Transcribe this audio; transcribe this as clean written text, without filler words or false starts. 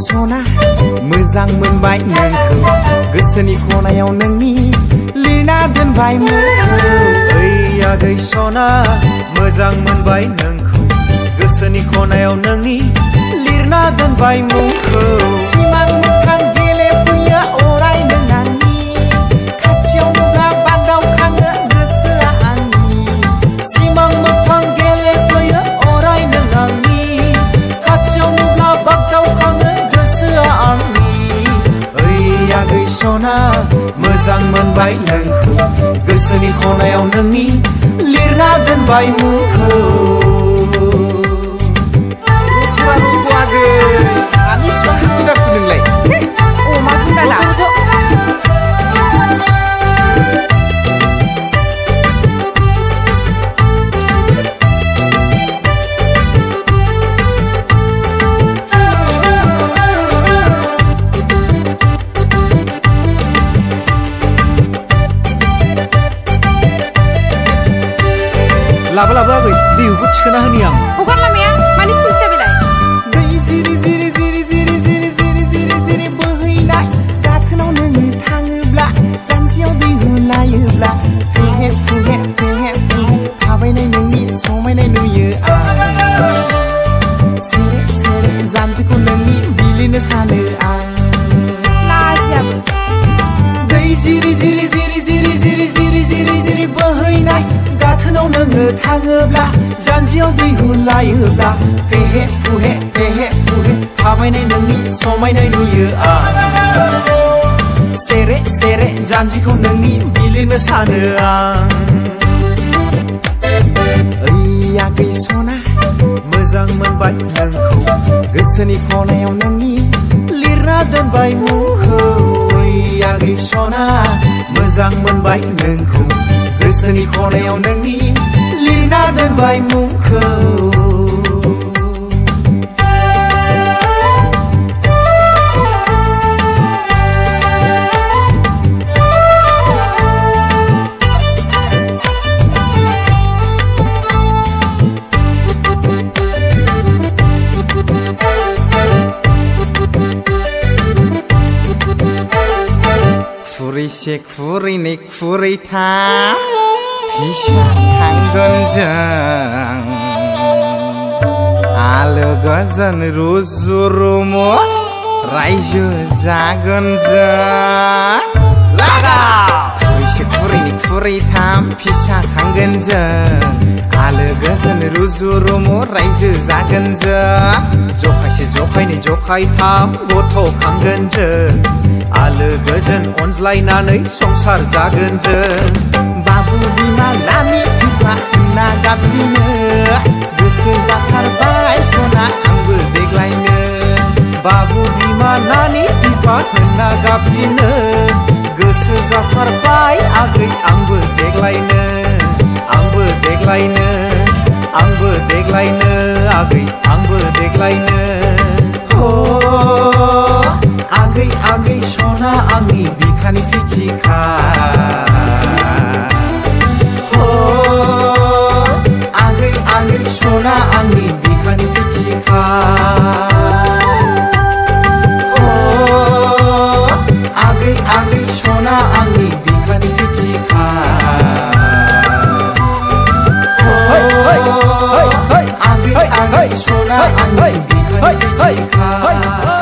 सना मोजां मोनबाय नोंखौ गोसोनि खनायाव नोंनि लिरना दोनबाय मुंखौ ओइ आगै सना मोजां मोनबाय नोंखौ गोसोनि खनायाव नोंनि लिरना दोनबाय मुंखौ सिमां मोखां गेलेफैयो अराय नों आंनि खाथियाव नुब्ला बादावखाङो गोसोआ आंनि सिमां मोखां गेलेफैयो अराय नों आंनि खाथियाव नुब्ला बादावखाङो गोसोआ आंनि ओइ आगै सना मोजां मोनबाय नोंखौ गोसोनि खनायाव नोंनि लिरना दोनबाय मुंखौ लाबो लाबो आगै दैखौ थिखोना होनि आं हगार लामाया मानि सिनस्था बेलाय दै जिरि जिरि जिरि जिरि जिरि जिरि जिरि जिरि बोहैनाय गाथोनाव नोङो थाङोब्ला जानजियाव दै होलायोब्ला फेहे फुहे फेहे फुहे थाबायनाय नोंनि समायनाय नुयो आं सेरे सेरे जानजिखौ नोंनि बिलिनो सानो आं लाजियाबो दै जिरि जिरि जिरि जिरि जिरि जिरि जिरि जिरि बोहैनाय गाथोनाव नोङो थाङोब्ला जानजियाव दै हुलायोब्ला फेहे फुहे थाबायनाय नोंनि समायनाय नुयो आं सेरे सेरे जानजिखौ नोंनि बिलिरनो सानो आं ओइ आगै सना मोजां मोनबाय नोंखौ गोसोनि खनायाव नोंनि लिरना दोनबाय मुंखौ ओइ आगै सना मोजां मोनबाय नोंखौ गोसोनि खनायाव नोंनि लिरना दोनबाय मुंखौ खुरैसे खुरैनै खुरैथाम फिसा खांगोन जों आलो गोजोन रुजु रुमु रायजो जागोन जों खुरैसे खुरैनै खुरैथाम फिसा खांगोन जों आलो गोजोन रुजु रुमु रायजो जागोन जों जखायसे जखायनै जखायथाम गथ' खांगोन जों आलो गोजोन अनज्लायनानै संसार जागोन जों बाबु बिमा लामि बिफा होनना गाबज्रिनो गोसो जाथारबाय सना आंबो देग्लायनो बाबु बिमा नानि बिफा होनना गाबज्रिनो गोसो जाथारबाय आगै आंबो देग्लायनो आंबो देग्लायनो आंबो देग्लायनो आगै आंबो देग्लायनो आगै आगै सना आंनि बिखानि फिथिखा आगै आगै सना आंनि बिखानि फिथिखा आगै आगै सना आंनि बिखानि फिथिखा आगै आगै सना आंनि बिखानि फिथिखा